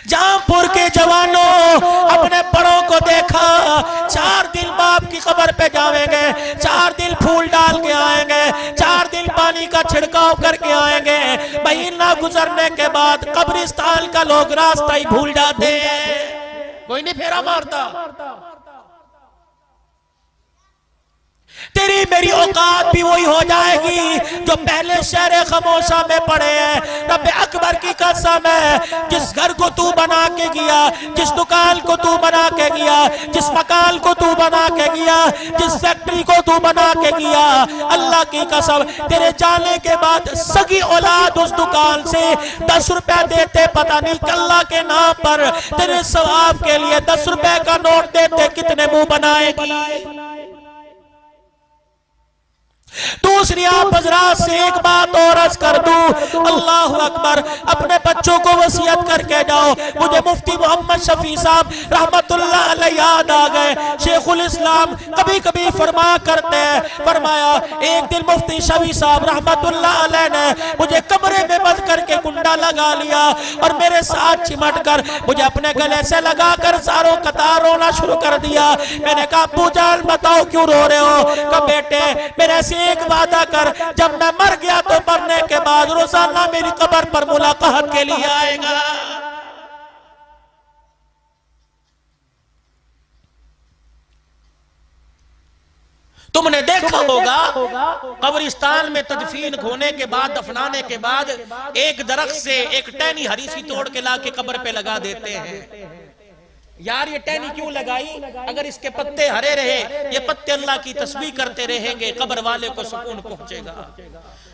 जहांपुर के जवानों, अपने बड़ों को देखा, 4 दिन बाप की कब्र पे जाएंगे, 4 दिन फूल डाल के आएंगे, 4 दिन पानी का छिड़काव करके आएंगे। महीना गुजरने के बाद कब्रिस्तान का लोग रास्ता ही भूल जाते हैं, कोई नहीं फेरा मारता। तेरी मेरी औकात भी वही हो जाएगी जो पहले शहर खमोशा में पड़े हैं। रब्बे अकबर की कसम है, जिस घर को तू बना के गया, जिस दुकान को तू बना के गया, जिस मकान को तू बना के गया, जिस फैक्ट्री को तू बना के गया, अल्लाह की कसम तेरे जाने के बाद सगी औलाद उस दुकान से 10 रुपए देते, पता नहीं अल्लाह के नाम पर तेरे सवाब के लिए 10 रुपए का नोट देते, कितने मुंह बनाएगी। दूसरी आप हजरात से एक बात और अर्ज कर दूं, अल्लाह अकबर, अपने बच्चों को वसीयत करके जाओ। मुझे मुफ्ती मोहम्मद शफी साहब रहमतुल्लाह अलैह याद आ गए। शेखुल इस्लाम कभी कभी फरमा करते हैं, फरमाया एक दिन मुफ्ती शफी साहब रहमतुल्लाह अलैह ने मुझे कमरे में बंद करके कुंडा लगा लिया और मेरे साथ चिमट कर मुझे अपने गले से लगाकर सारों कतार रोना शुरू कर दिया। मैंने कहा अब्बू जान बताओ क्यों रो रहे हो? कहा बेटे मेरे से एक वादा कर, जब मैं मर गया तो मरने के बाद रोजाना मेरी कब्र पर मुलाकात के लिए आएगा। तुमने देखा होगा कब्रिस्तान में तदफीन होने के बाद, दफनाने के बाद एक दरख्त से एक टहनी हरी सी तोड़ के लाके कब्र पे लगा देते हैं। यार ये टहनी क्यों लगाई? अगर इसके पत्ते हरे रहे, ये पत्ते अल्लाह की तस्बीह करते रहेंगे, कब्र वाले को सुकून पहुंचेगा।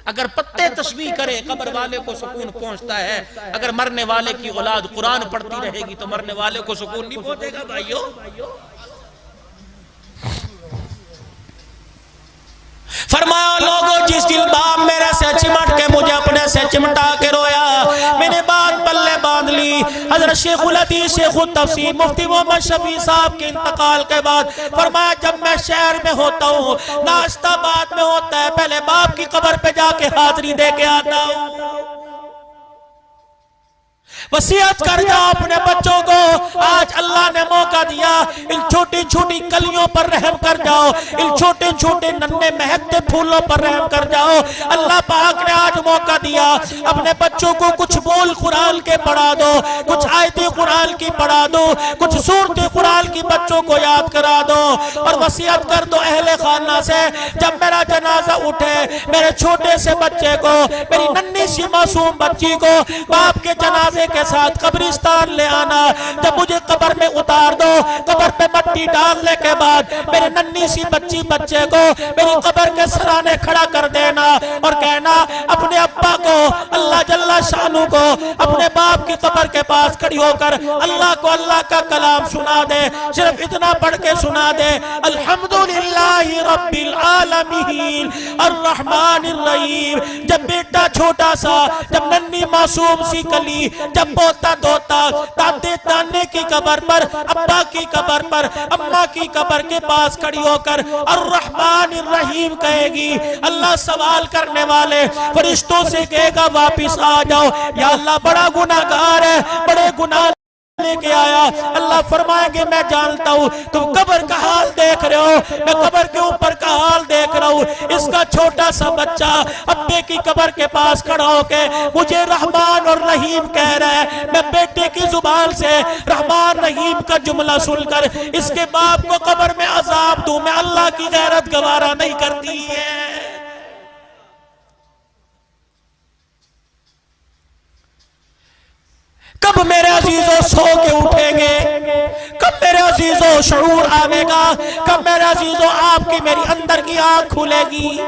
अगर पत्ते तस्बीह करे कब्र वाले को सुकून पहुंचता है। अगर मरने वाले की औलाद कुरान पढ़ती रहेगी तो मरने वाले को सुकून नहीं पहुंचेगा। भाइयों फरमाया लोगों, जिस दिन बाप मेरे से चिमट के मुझे अपने से चिमटा के रोया, मैंने बात पल्ले बांध ली। हज़रत शेखुल हदीस शेखुल तफसीर मुफ्ती मोहम्मद शफी साहब के इंतकाल के बाद फरमाया जब मैं शहर में होता हूँ, नाश्ता बाद में होता है, पहले बाप की कब्र पे जाके हाजिरी दे के आता हूँ। वसीयत कर जाओ अपने बच्चों को, आज अल्लाह ने मौका दिया, इन छोटी छोटी कलियों पर रहम कर जाओ, इन छोटे छोटे नन्हे महकते फूलों पर रहम कर जाओ। अल्लाह पाक ने आज मौका दिया, अपने बच्चों को कुछ बोल कुरान के पढ़ा दो, कुछ आयतें कुरान की पढ़ा दो, कुछ सूरतें कुरान की बच्चों को याद करा दो। और वसीयत कर दो अहले खाना से, जब मेरा जनाजा उठे मेरे छोटे से बच्चे को, मेरी नन्ही सी मासूम बच्ची को बाप के जनाजे के साथ कब्रिस्तान ले आना। जब मुझे कब्र में उतार दो, कब्र पे मट्टी डालने के बाद मेरे नन्ही सी बच्ची बच्चे को मेरी कब्र के सराने खड़ा कर देना और कहना अपने अब्बा को, अल्लाह जल्ला शानू को, अपने बाप की कब्र के पास खड़ी होकर अल्लाह को अल्लाह का कलाम सुना दे। सिर्फ इतना पढ़ के सुना दे, अल्हम्दुलिल्लाहि रब्बिल आलमीन अर्रहमानिर रहीम। जब बेटा छोटा सा, जब नन्ही मासूम सी कली, जब पोता धोता दादे दाने की कब्र पर, अब्बा की कब्र पर, अम्मा की कब्र के पास खड़ी होकर अर्रहमानिर रहीम कहेगी, अल्लाह सवाल करने वाले फरिश्तों से कहेगा वापिस आ जाओ, या अल्लाह बड़ा गुनाहगार है, बड़े गुनाह लेके आया। अल्लाह फरमाएंगे मैं जानता हूँ तुम कब्र का हाल देख रहे हो, मैं कब्र के ऊपर का हाल देख रहा हूँ। इसका छोटा सा बच्चा अब्बे की कब्र के पास खड़ा होके मुझे रहमान और रहीम कह रहा है। मैं बेटे की जुबान से रहमान रहीम का जुमला सुनकर इसके बाप को कब्र में अजाब दूं, मैं अल्लाह की गैरत गवारा नहीं करती है। कब मेरे अजीजों सो के उठेंगे? कब मेरे अजीजों शऊर आवेगा? कब मेरे अजीजों आपकी मेरी अंदर की आंख खुलेगी?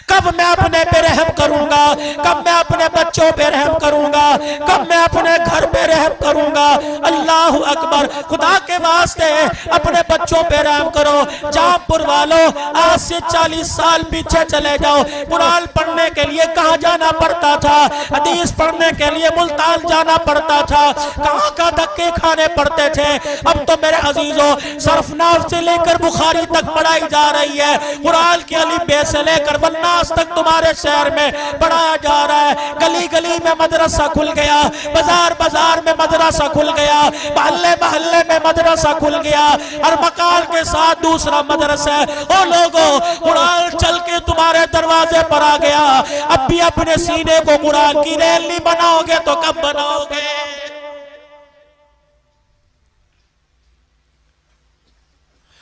कब मैं अपने पे रहम करूंगा? कब मैं अपने बच्चों पे रहम करूंगा? कब मैं अपने घर पे रहम करूंगा? अल्लाह अकबर, खुदा के वास्ते अपने बच्चों पे रहम करो। जामपुर वालों, आज से 40 साल पीछे चले जाओ, कुरान पढ़ने के लिए कहाँ जाना पड़ता था, हदीस पढ़ने के लिए मुल्तान जाना पड़ता था, कहाँ का धक्के खाने पड़ते थे। अब तो मेरे अजीजों सरफनाफ से लेकर बुखारी तक पढ़ाई जा रही है, कुरान के अलिफ बे से लेकर वन्नास तक तुम्हारे शहर में पढ़ाया जा रहा है। गली गली में मदरसा खुल गया, बाजार बाजार में मदरसा खुल गया, मोहल्ले मोहल्ले में मदरसा खुल गया, हर मकान के साथ दूसरा मदरसा है। ओ लोगों, कुरान चल के तुम्हारे दरवाजे पर आ गया, अब भी अपने सीने को कुरान की रेल नहीं बनाओगे तो कब बनाओगे?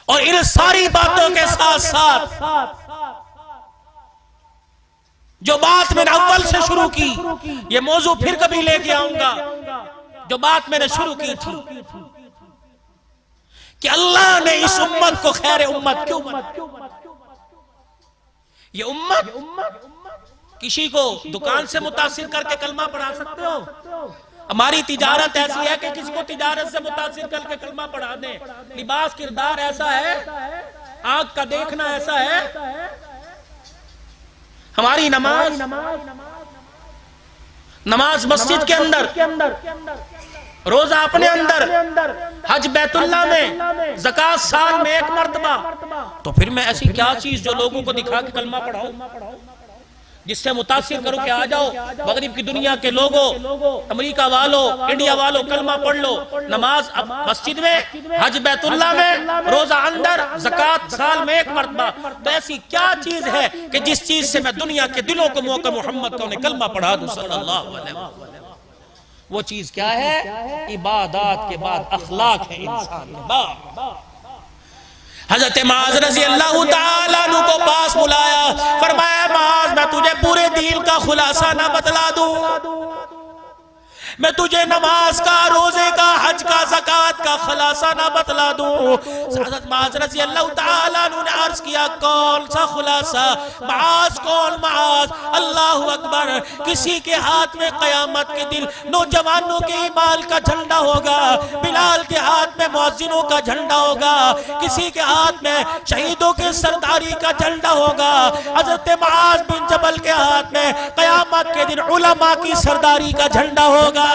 और इन सारी बातों के साथ साथ जो बात मैंने अव्वल से शुरू की, ये मौजू फिर कभी लेके आऊंगा, जो बात मैंने शुरू की थी कि अल्लाह ने इस उम्मत को खैर उम्मत क्यों बनाया। ये उम्मत किसी को दुकान से मुतासिर करके कलमा पढ़ा सकते हो? हमारी तिजारत ऐसी है कि किसी को तिजारत से मुतासिर करके कलमा पढ़ा दें। लिबास किरदार ऐसा है, आंख का देखना ऐसा है। हमारी नमाज मस्जिद के अंदर, रोजा अपने अंदर, हज बैतुल्लाह में, ज़कात साल में एक मर्तबा। तो फिर मैं ऐसी क्या चीज जो लोगों को दिखा के कलमा पढ़ाऊं, जिससे मुतासिर करो कि आ जाओ मगरिब की दुनिया के लोगों, अमेरिका वालों, इंडिया वालों, कलमा पढ़ लो। नमाज मस्जिद में, हज बैतुल्लाह में, रोजा अंदर, ज़कात साल में एक मर्तबा। तो ऐसी क्या चीज है कि जिस चीज से मैं दुनिया के दिलों को मौका मोहम्मद को कलमा पढ़ा दूं सल्लल्लाहु अलैहि वसल्लम? वो चीज क्या है? इबादत के बाद अखलाक है इंसान के बाद। हजरत माज रज़ी अल्लाह ताला अन्हु को पास बुलाया, फरमाया माज, मैं तुझे पूरे दीन का खुलासा ना बतला दूं? मैं तुझे नमाज का, रोजे का, हज का, ज़कात का खुलासा ना बतला दूं? हज़रत माज रज़ी अल्लाह ताला अन्हु ने अर्ज किया, कौन सा खुलासा? माज कौन? माज अल्लाहु अकबर। किसी के हाथ में क़यामत के दिन नौजवानों के ईमान का झंडा होगा, बिलाल के हाथ में मुअज्जिनों का झंडा होगा, किसी के हाथ में शहीदों के सरदारी का झंडा होगा। हज़रत माज बिन जबल के हाथ में क़यामत के दिन उलमा की सरदारी का झंडा होगा। ए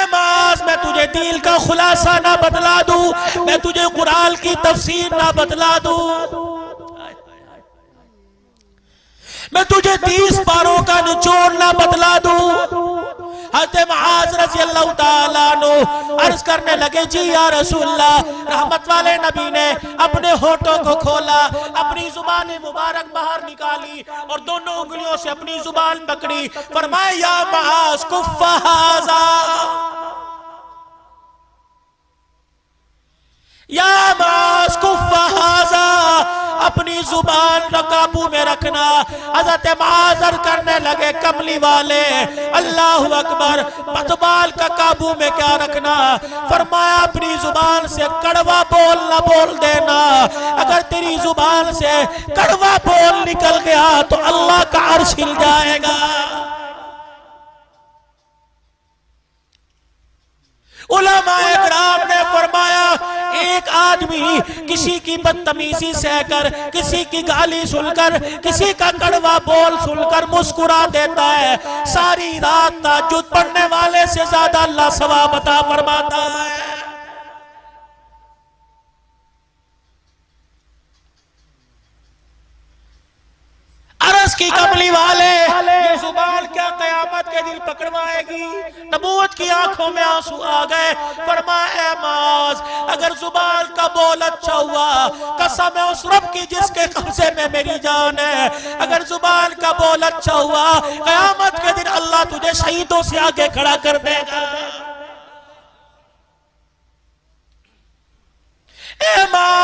माज, मैं तुझे दीन का खुलासा ना बतला दूं? मैं तुझे कुरान की तफसीर ना बतला दूं? मैं तुझे 30 पारों का निचोड़ ना बतला दूं? हज़रत मुआज़ रज़ी अल्लाह ताला अन्हु अर्ज करने लगे, जी या रसूलल्लाह। रहमत वाले नबी ने अपने होठों को खोला, अपनी जुबान मुबारक बाहर निकाली और दोनों उंगलियों से अपनी जुबान पकड़ी। फरमाया, या मुआज़ कुफ़्फ़ा हाज़ा, या मुआज़ कुफ़्फ़ा हाज़ा, अपनी जुबान काबू में रखना। हज़रत मुआज़ अर्ज़ करने लगे, कमली वाले, अल्लाहु अकबर, बदबाल का काबू में क्या रखना? फरमाया, अपनी जुबान से कड़वा बोल न बोल देना। अगर तेरी जुबान से कड़वा बोल निकल गया तो अल्लाह का अर्श हिल जाएगा। उलमाए किराम ने फरमाया, एक आदमी किसी की बदतमीजी सहकर, किसी की गाली सुनकर, किसी का कड़वा बोल सुनकर मुस्कुरा देता है, सारी रात तहज्जुद पढ़ने वाले से ज्यादा अल्लाह सवाब अता फरमाता है। अरस की कमली वाले, ये जुबान क्या कयामत के दिन पकड़वाएगी? नबूवत की आंखों में आंसू आ गए। फरमाया, माज, अगर जुबान का बोल अच्छा हुआ, कसम है उस रब की जिसके कब्जे में मेरी जान है, अगर जुबान का बोल अच्छा हुआ, कयामत के दिन अल्लाह तुझे शहीदों से आगे खड़ा कर देगा।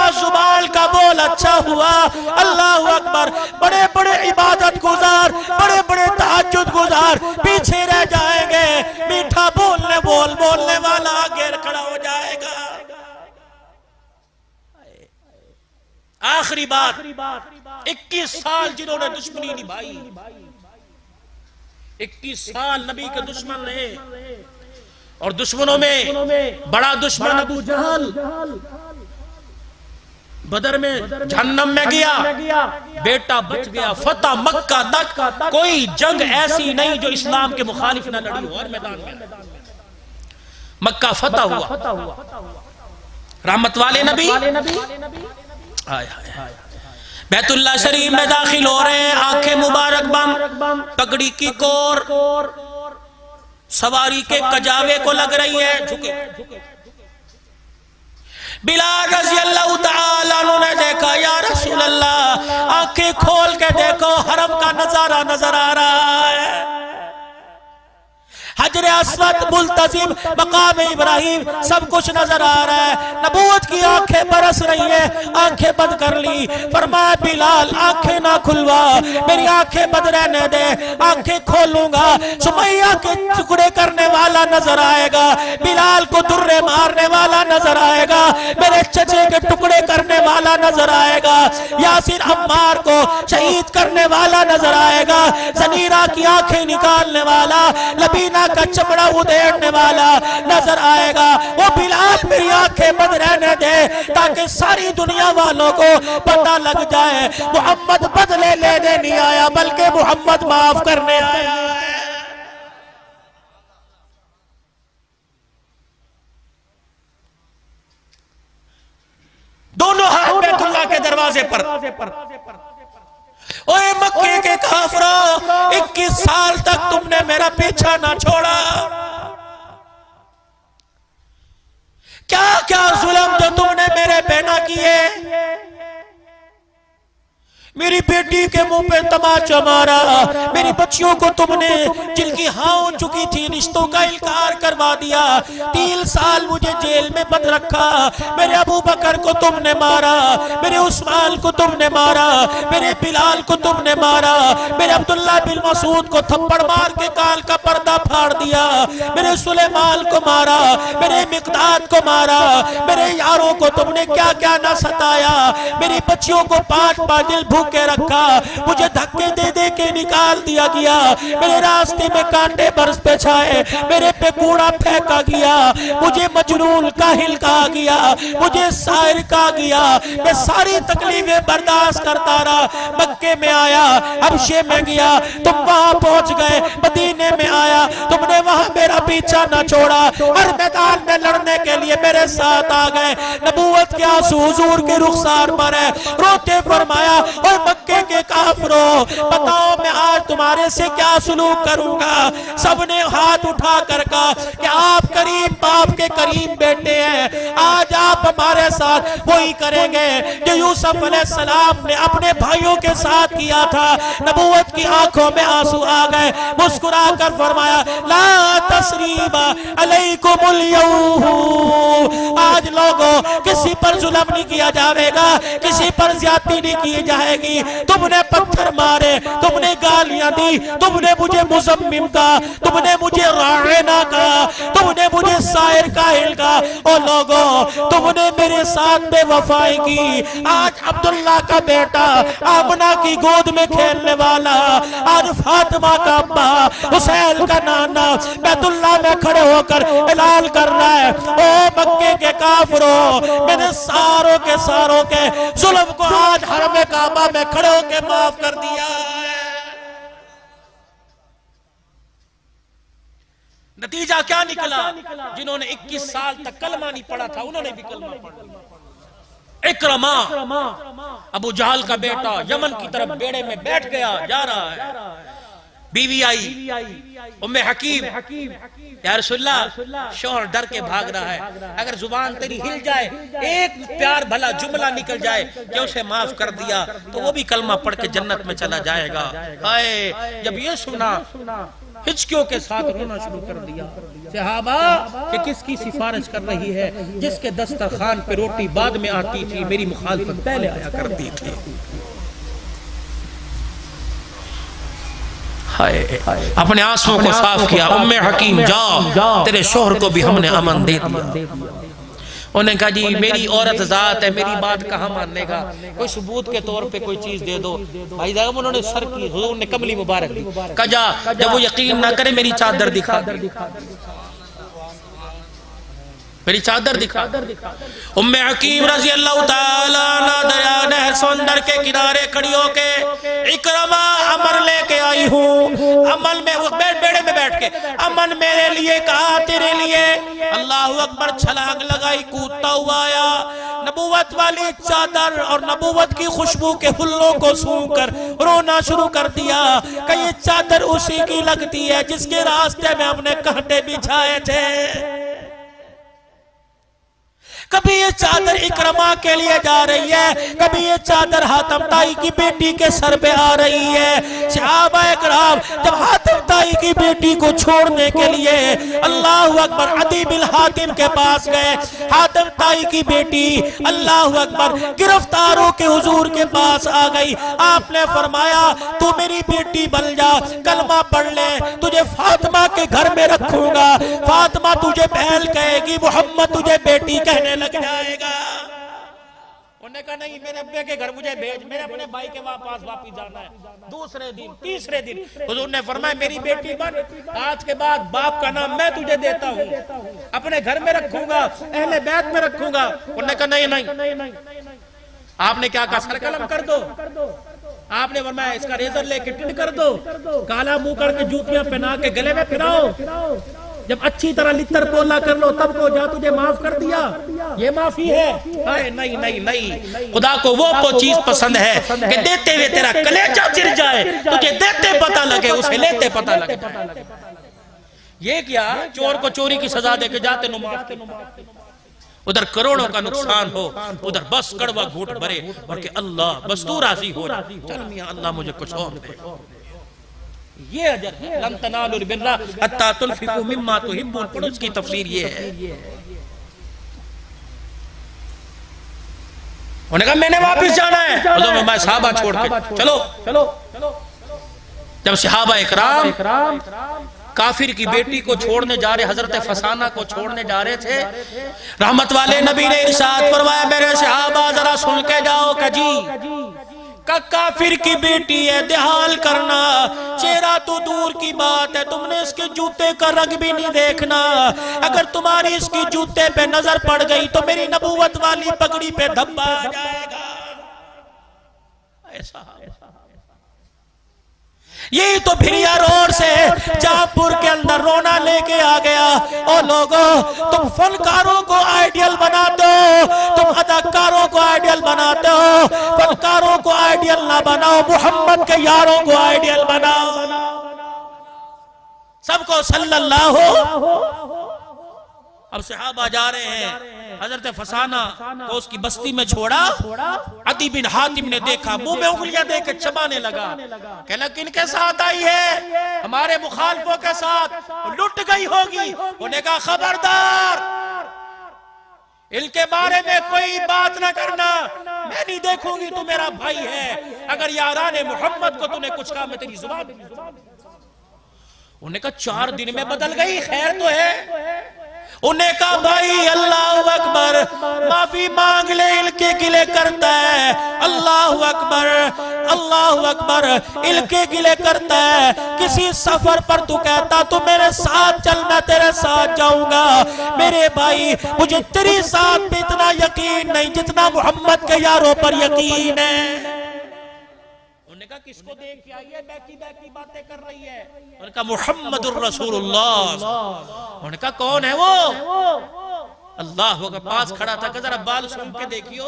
जुबान का बोल अच्छा हुआ, अल्लाह अकबर, बड़े बड़े इबादत गुजार, बड़े बड़े तहज्जुद गुजार पीछे रह जाएंगे। मीठा बोलने वाला आगे खड़ा हो जाएगा। आखिरी बात, 21 साल जिन्होंने दुश्मनी निभाई, 21 साल नबी के दुश्मन रहे, और दुश्मनों में बड़ा दुश्मन अबू जहल बदर में जहन्नम में गया, बेटा बच गया। फतह मक्का तक कोई जंग ऐसी नहीं जो इस्लाम के मुखालिफ न लड़ी हो। हर मैदान में मक्का फतह हुआ। रहमत वाले नबी, हाय हाय हाय। बैतुल्लाह शरीफ में दाखिल हो रहे हैं, आंखें मुबारक बंद, पगड़ी की कोर सवारी के कजावे को लग रही है, झुके। बिलाल रज़ी अल्लाह तआला अन्हु ने देखा, या रसूल अल्लाह, आंखें खोल के देखो, हरम का नजारा नजर आ रहा है। हजर अस्वद, मुल्तजिम, मकाम इब्राहिम, सब कुछ नजर आ रहा है। नबूवत की आंखें बरस रही है, आंखें बंद कर ली। फरमाया बिलाल आंखें ना खुलवा, मेरी आंखें बंद रहने दे, आंखें खोलूंगा सुमैया के टुकड़े करने वाला नजर आएगा, बिलाल को दुर्रे मारने वाला नजर आएगा, मेरे चचे के टुकड़े करने वाला नजर आएगा, यासिर अम्मार को शहीद करने वाला नजर आएगा, जनीरा की आंखें निकालने वाला, लबीना का चमड़ा उधेड़ने वाला नजर आएगा। वो बिलाल मेरी आंखें बंद रहने दे ताकि सारी दुनिया वालों को पता लग जाए मोहम्मद बदले लेने नहीं आया बल्कि मोहम्मद माफ करने आया है। दोनों हाथ बैतुल्लाह के दरवाजे पर। ओए मक्के के काफिरों, 21 साल तक तुमने मेरा पीछा ना छोड़ा, क्या क्या जुल्म जो तुमने मेरे पे ना किए, मेरी बेटी के मुंह पे तमाचा मारा, मेरी बच्चियों को तुमने जिनकी हाँ हो चुकी थी रिश्तों का इनकार करवा दिया, 3 साल मुझे जेल में बंद रखा, मेरे अबू बकर को तुमने मारा, मेरे उस्मान को तुमने मारा, मेरे बिलाल को तुमने मारा, मेरे अब्दुल्ला बिन मसूद को थप्पड़ मार के काल का पर्दा फाड़ दिया, मेरे सुलेमान को मारा, मेरे मिकदाद को मारा, मेरे यारों को तुमने क्या क्या ना सताया, मेरी बच्चियों को 5 दिन भूख के रखा, मुझे धक्के दे दे के निकाल दिया गया, मेरे रास्ते में कांटे बरस पे छाए, मेरे पे कूड़ा फेंका गया, मुझे मजनून काहिल कहा गया, मुझे शायर कहा गया, मैं सारी तकलीफें बर्दाश्त करता रहा। मक्के में आया, हबशे में गया, तुम वहां पहुंच गए, मदीने में आया, तुमने वहां मेरा पीछा न छोड़ा, हर मैदान में लड़ने के लिए मेरे साथ आ गए। नबूवत के आंसू हुजूर के रुखसार पर है, रोते फरमाया और मक्के के काफिरों, बताओ मैं आज तुम्हारे से क्या सुलूक करूंगा। सबने हाथ उठा कर कहा कि आप करीम बाप के करीम बेटे हैं, आज आप हमारे साथ वही करेंगे जो यूसुफ अलैहिस्सलाम ने अपने भाइयों के साथ किया था। नबूवत की आंखों में आंसू आ गए, मुस्कुरा कर फरमाया ला तसरीबा अलैकुमुल यौम, आज लोगों किसी पर जुल्म नहीं किया जाएगा, किसी पर ज्यादती नहीं की जाएगी। तुमने पत्थर मारे, तुमने गालियां दी, तुमने मुझे मुजम्मिम कहा, तुमने मुझे राना कहा, तुमने मुझे शायर काहिल कहा, ओ लोगों तुमने मेरे साथ बेवफाई की। आज अब्दुल्ला का बेटा आमना की गोद में खेलने वाला, आज फातिमा का अब्बा, हुसैन का नाना बैतुल्लाह में खड़े होकर ऐलान कर रहा है, ओ मक्के के काफिरों, मैंने सारों के जुल्म को आज हरम काबा में खड़े होकर माफ कर दिया है। नतीजा क्या निकला? जिन्होंने 21 साल तक कलमा नहीं पढ़ा था उन्होंने भी कलमा पढ़ा। इकरमा अबू जहल का बेटा यमन की तरफ बेड़े में बैठ गया, जा रहा है, बीवी आई उम्मे हकीम, या रसूलल्लाह शौहर डर के भाग रहा है, अगर जुबान तेरी हिल जाए, एक प्यार भला जुमला निकल जाए कि उसे माफ कर दिया तो वो भी कलमा पढ़ के जन्नत में चला जाएगा। हाय, जब ये सुना हिचकियों के साथ रोना शुरू कर दिया। सहाबा कि किसकी सिफारिश कर रही है, जिसके दस्तरखान पे रोटी बाद में आती थी, मेरी मुखालफत पहले आया करती थी। अपने आंसुओं को साफ किया, उम्मे हकीम जाओ, तेरे शोहर को भी हमने अमन दे दिया। उन्हें कहा जी मेरी औरत जात है, मेरी बात कहाँ मानेगा, कोई सबूत के तौर पे कोई चीज दे दो। भाई साहब उन्होंने सर की, हुजूर ने कमली मुबारक दी, कहा जा, जब वो यकीन ना करे मेरी चादर दिखा, मेरी चादर दिखा। उम्मे हकीम रज़ी अल्लाह ताला अन्हा दरिया नहर समंदर के किनारे खड़ी होके इकरमा अमर लेके आई हूँ, अमल में वो बेड़े में बैठ के अमन मेरे लिए कहा, तेरे लिए। अल्लाहू अकबर, छलांग लगाई, कूदता हुआ आया, नबूवत वाली चादर और नबूवत की खुशबू के हुल्लों को सूंघकर रोना शुरू कर दिया कि ये चादर उसी की लगती है जिसके रास्ते में हमने कांटे बिछाए थे। कभी ये चादर इकरमा के लिए जा रही है, कभी ये चादर हातिम ताई की बेटी के सर पे आ रही है। सहाबा इकराम जब हातिम ताई की बेटी को छोड़ने के लिए अल्लाह अकबर अदी बिन हातिम के पास गए, हातिम ताई की बेटी अल्लाह अकबर गिरफ्तारों के हुजूर के पास आ गई। आपने फरमाया तू मेरी बेटी बन जा, कलमा पढ़ ले, तुझे फातिमा के घर में रखूंगा। फातिमा तुझे बहन कहेगी, मोहम्मद तुझे बेटी कहने लग जाएगा। उन्होंने कहा नहीं, मेरे अब्बे के घर मुझे भेज, मेरे अपने भाई के पास वापस जाना है। दूसरे दिन तीसरे दिन हुजूर ने फरमाया मेरी बेटी बन, आज के बाद बाप का नाम मैं तुझे देता हूँ, अपने घर में रखूंगा, अहले बैत में रखूंगा। उन्होंने कहा नहीं नहीं। आपने क्या कहा, सर कलम कर दो। आपने फरमाया इसका रेजर लेके टिंड कर दो, काला मुंह करके जूतियां पहना के गले में फिराओ, जब अच्छी तरह लित्तर पोला कर लो तब को जा, तुझे माफ कर दिया, ये माफी है। हाय नहीं नहीं नहीं, खुदा को वो चीज पसंद है कि देते हुए तेरा कलेजा चिर जाए, तुझे देते पता लगे, उसे लेते पता लगे। ये क्या, चोर को चोरी की सजा देके जाते नु माफ कर, उधर करोड़ों का नुकसान हो, उधर बस कड़वा घूट भरे और के अल्लाह बस तू राजी हो रहा, चल मियां अल्लाह मुझे कुछ और दे। ये अजर है, लन तनालुल बिर्रा हत्ता तुनफिकू मिम्मा तुहिब्बून, पढ़ो उसकी तफसीर ये है। उन्होंने कहा मैंने वापस जाना है, तो मैं सहाबा छोड़ के चलो। जब सहाबा इकराम काफिर की बेटी को छोड़ने जा रहे, हजरत फसाना को छोड़ने जा रहे थे, रहमत वाले नबी ने इरशाद फरमाया मेरे सहाबा जरा सुन के जाओ कजी का काफिर की बेटी है, देहाल करना, चेहरा तो दूर की बात है, तुमने इसके जूते का रंग भी नहीं देखना, अगर तुम्हारी इसकी जूते पे नजर पड़ गई तो मेरी नबूवत वाली पगड़ी पे धब्बा आ जाएगा। ऐसा यही तो भिरिया रोड से जहापुर के अंदर रोना लेके आ गया। ओ लोगों, तुम फनकारों को आइडियल बनाते हो, तुम अदाकारों को आइडियल बनाते हो, फनकारों को आइडियल ना बनाओ, मोहम्मद के यारों को आइडियल बनाओ। सबको सल्लल्लाहु। अब सहाबा जा रहे हैं, हजरत फसाना को उसकी बस्ती में छोड़ा, अदी बिन हातिम ने देखा, मुंह में उंगलियां देकर चबाने लगा, कहला किनके साथ आई है, हमारे मुखालफों के साथ, लुट गई होगी। उन्होंने कहा खबरदार, इनके बारे में कोई बात ना करना, मैं नहीं देखूंगी, तू मेरा भाई है, अगर याराने मोहम्मद को तूने कुछ कहा मैं तेरी जुबान। उन्होंने कहा 4 दिन में बदल गई, खैर तो है। उन्हें कहा भाई अल्लाह अकबर, माफी मांग ले, इनके गिले करता है, अल्लाह अकबर अल्लाह अकबर, इनके गिले करता है। किसी सफर पर तू कहता तू मेरे साथ चल, मैं तेरे साथ जाऊंगा, मेरे भाई मुझे तेरी साथ पे इतना यकीन नहीं जितना मोहम्मद के यारों पर यकीन है। उन्होंने कहा किसको देख के आई है, बैकी बातें कर रही है। उन्होंने कहा मुहम्मदुर रसूलुल्लाह। उन्होंने कहा कौन है वो? अल्लाह के पास खड़ा था, जरा बाल सूंघ के देखियो।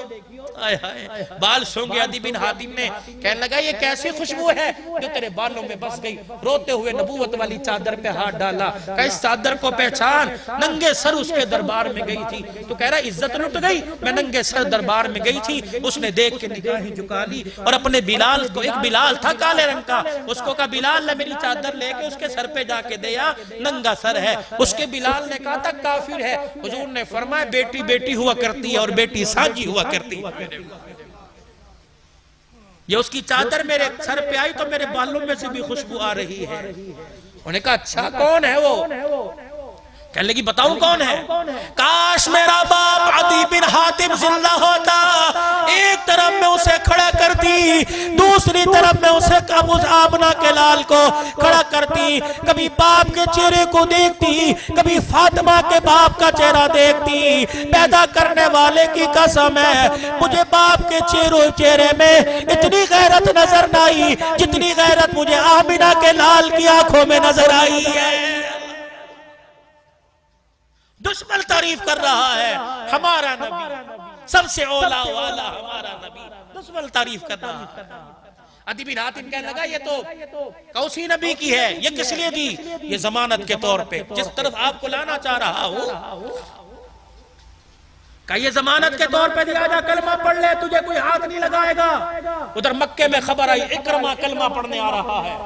हाय हाय, बाल सूंघे अदी बिन हातिम ने, कहने लगा ये कैसी खुशबू है जो तेरे बालों में बस गई। रोते हुए नबूवत वाली चादर पे हाथ डाला, कहा इस चादर को पहचान, नंगे सर उसके दरबार में गई थी। तो कह रहा इज्जत लुट गई, मैं नंगे सर दरबार में गई थी, उसने देख के निगाहें झुका ली और अपने बिलाल को, एक बिलाल था काले रंग का, उसको कहा बिलाल ने मेरी चादर लेके उसके सर पे जाके दिया, नंगा सर है। उसके बिलाल ने कहा था काफिर है। हुजूर ने फरमाया बेटी बेटी हुआ करती है और बेटी साझी हुआ करती है। ये उसकी चादर मेरे सर पे आई तो मेरे बालों में से भी खुशबू आ रही है। उन्होंने कहा अच्छा कौन है वो? कहने लगी बताऊं कौन है? काश मेरा बाप अदी बिन हातिम जिंदा होता, एक तरफ में उसे खड़ा करती, दूसरी तरफ में उसे आमना के लाल को खड़ा करती, कभी बाप के चेहरे को देखती, कभी फातिमा के बाप का चेहरा देखती। पैदा करने वाले की कसम है, मुझे बाप के चेहरे में इतनी गैरत नजर न आई जितनी गैरत मुझे आमिना के लाल की आंखों में नजर आई है। दुश्मन तारीफ कर रहा है, हमारा नबी सबसे औला वाला हमारा नबी, दुश्मन तारीफ कर रहा है। अदी बिन हातिम कहने लगा ये तो कौसी नबी की है, ये किस लिए दी? ये जमानत के तौर पे, जिस तरफ आपको लाना चाह रहा हो का ये जमानत के तौर पे दिया जा, कलमा पढ़ ले, तुझे कोई हाथ नहीं लगाएगा। उधर मक्के में खबर आई इकरमा कलमा पढ़ने आ रहा है।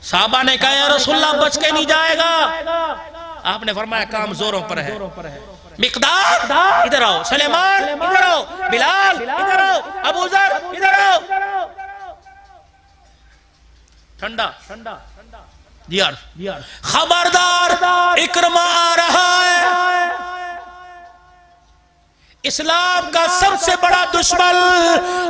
साहबा ने कहा या रसूलल्लाह बच के नहीं जाएगा। आपने फरमाया काम जोरों पर है। मिकदाद इधर आओ, सलेमान इधर आओ, बिलाल इधर आओ, अबू जर इधर आओ। ठंडा खबरदार, इकरमा आ रहा है। इस्लाम का सबसे बड़ा दुश्मन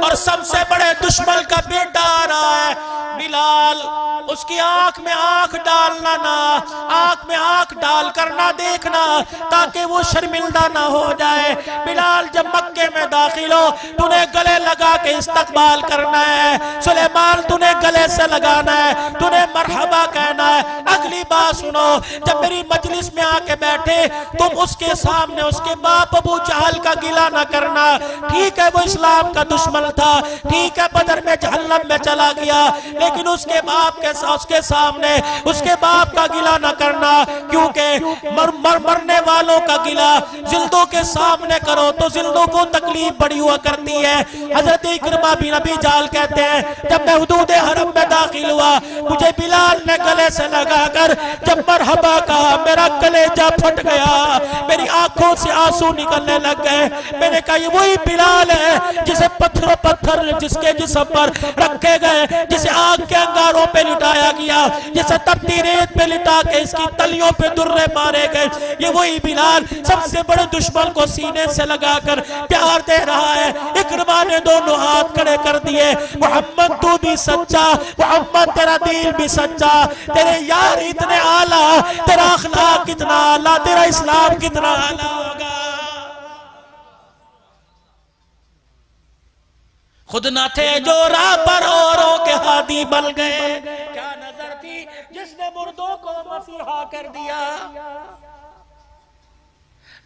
और सबसे बड़े दुश्मन का बेटा आ रहा है बिलाल। उसकी आंख में आंख डालना ना, आंख में आंख डाल कर ना देखना ताकि वो शर्मिंदा ना हो जाए। बिलाल जब मक्के में दाखिल हो तूने गले लगा के इस्तकबाल करना है। सुलेमान तूने गले से लगाना है, तूने मरहबा कहना है। अगली बात सुनो, जब मेरी मजलिस में आके बैठे तुम उसके सामने उसके बाप अबू जहल का गिला ना करना। ठीक है वो इस्लाम का दुश्मन था, ठीक है बदर में जहन्नम में चला गया, लेकिन उसके बाप के उसके सामने उसके बाप का गिला ना करना, क्योंकि मरने वालों का गिला जिंदों के सामने करो तो जिंदों को तकलीफ बड़ी हुआ करती है। हजरत इकरमा बिन अबी जाल कहते हैं जब मैं हुदूद हरम में दाखिल हुआ मुझे बिलाल ने गले से लगाकर जब मरहबा कहा मेरा कलेजा फट गया, मेरी आंखों से आंसू निकलने लग गए। मैंने कहा ये वही बिलाल है जिसे पत्थर जिसके जिस्म पर रखे गए, जिसे आग के अंगारों पे लिटाया गया, जिसे तपती रेत पे लिटा के इसकी तलियों पे दुर्रे मारे गए। ये वही बिलाल सबसे बड़े दुश्मन को सीने से लगाकर प्यार दे रहा है। इकरमा ने दोनों हाथ खड़े कर दिए, मोहम्मद तू भी सच्चा, मोहम्मद तेरा दिल भी सच्चा, तेरे यार इतने आला, तेरा अखलाक कितना आला, तेरा इस्लाम कितना आला होगा। खुद न थे जो राह पर औरों के हादी बन गए, क्या नजर थी जिसने मुर्दों को मसीहा कर दिया।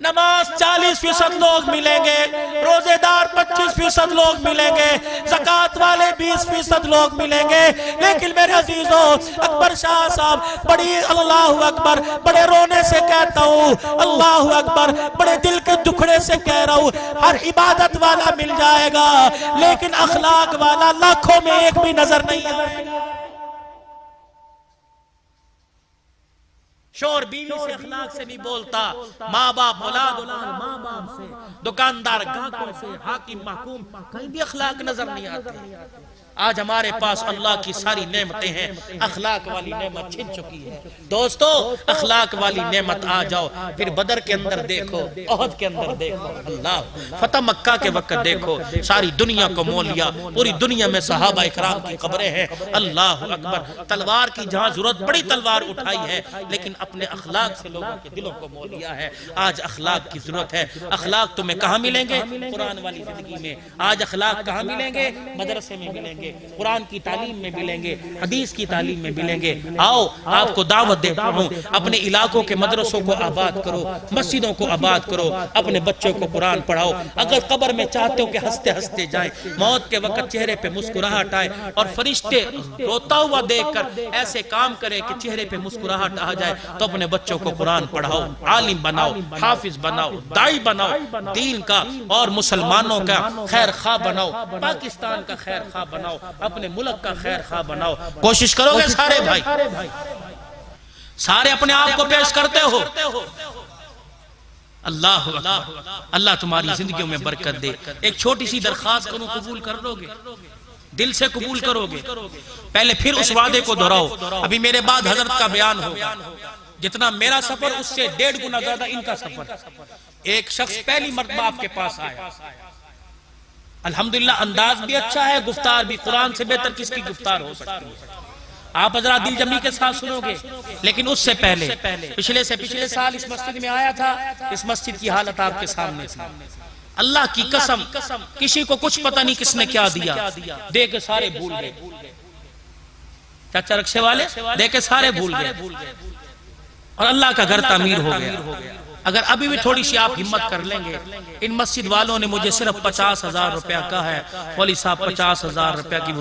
नमाज 40% लोग मिलेंगे, रोजेदार 25% लोग मिलेंगे, ज़कात वाले 20% लोग मिलेंगे, लेकिन मेरे अजीजों अकबर शाह साहब बड़ी अल्लाह अकबर बड़े रोने से कहता हूँ, अल्लाह अकबर बड़े दिल के दुखड़े से कह रहा हूँ, हर इबादत वाला मिल जाएगा लेकिन अखलाक वाला लाखों में एक भी नजर नहीं आएगा। शोर बीवी से अखलाक से नहीं बोलता, माँ बाप औलाद माँ बाप से, दुकानदार ग्राहकों से, हाकिम महकूम कहीं भी अखलाक नजर नहीं आते। आज हमारे पास अल्लाह की सारी नेमतें हैं, अखलाक वाली नेमत छिन चुकी है। दोस्तों अखलाक वाली नेमत आ जाओ, फिर बदर के अंदर देखो, ओहद के अंदर देखो, अल्लाह फतह मक्का के वक्त देखो, सारी दुनिया को मोल लिया, पूरी दुनिया में सहाबा इकराम की कब्रें हैं। अल्लाह अकबर, तलवार की जहां जरूरत पड़ी तलवार उठाई है, लेकिन अपने अखलाक से लोगों के दिलों को मोल लिया है। आज अखलाक की जरूरत है। अखलाक तुम्हें कहाँ मिलेंगे? कुरान वाली जिंदगी में। आज अखलाक कहाँ मिलेंगे? मदरसे में मिलेंगे, कुरान की तालीम में मिलेंगे, हदीस की तालीम में मिलेंगे। आओ आपको दावत देता हूँ, अपने इलाकों के मदरसों को आबाद करो, मस्जिदों को आबाद करो, अपने बच्चों को कुरान पढ़ाओ। अगर कब्र में चाहते हो कि हंसते हंसते जाए, मौत के वक्त चेहरे पे मुस्कुराहट आए और फरिश्ते रोता हुआ देखकर ऐसे काम करे कि चेहरे पे मुस्कुराहट आ जाए, तो अपने बच्चों को कुरान पढ़ाओ, आलिम बनाओ, हाफिज बनाओ, दाई बनाओ, दीन का और मुसलमानों का खैर खा बनाओ, पाकिस्तान का खैर खा बनाओ, अपने मुल्क का खैर खा बनाओ। कोशिश करोगे सारे भाई? सारे अपने आप को पेश करते हो। अल्लाह अल्लाह तुम्हारी जिंदगियों में बरकत दे। एक छोटी सी दरखास्त करूं, कबूल कर लोगे? दिल से कबूल करोगे? पहले फिर उस वादे को दोहराओ। अभी मेरे बाद हजरत का बयान होगा। जितना मेरा सफर उससे 1.5 गुना ज्यादा इनका सफर। एक शख्स पहली मर्तबा आपके पास आया, अल्हम्दुलिल्लाह अंदाज भी अच्छा है, गुफ्तार भी कुरान से बेहतर किसकी गुफ्तार हो सकती है। आप हजरा दिल जमी के साथ सुनोगे। लेकिन उससे पहले पिछले से पिछले साल इस मस्जिद में आया था। इस मस्जिद की हालत आपके सामने थी। अल्लाह की कसम किसी को कुछ पता नहीं किसने क्या दिया, दे के सारे भूल गए। चाचा रक्शे वाले दे के सारे भूल गए और अल्लाह का घर तामीर हो गया। अगर अभी भी थोड़ी सी आप हिम्मत कर लेंगे, इन मस्जिद वालों ने मुझे सिर्फ 50,000 रुपया कहा है, मौलवी साहब 50,000 रुपया की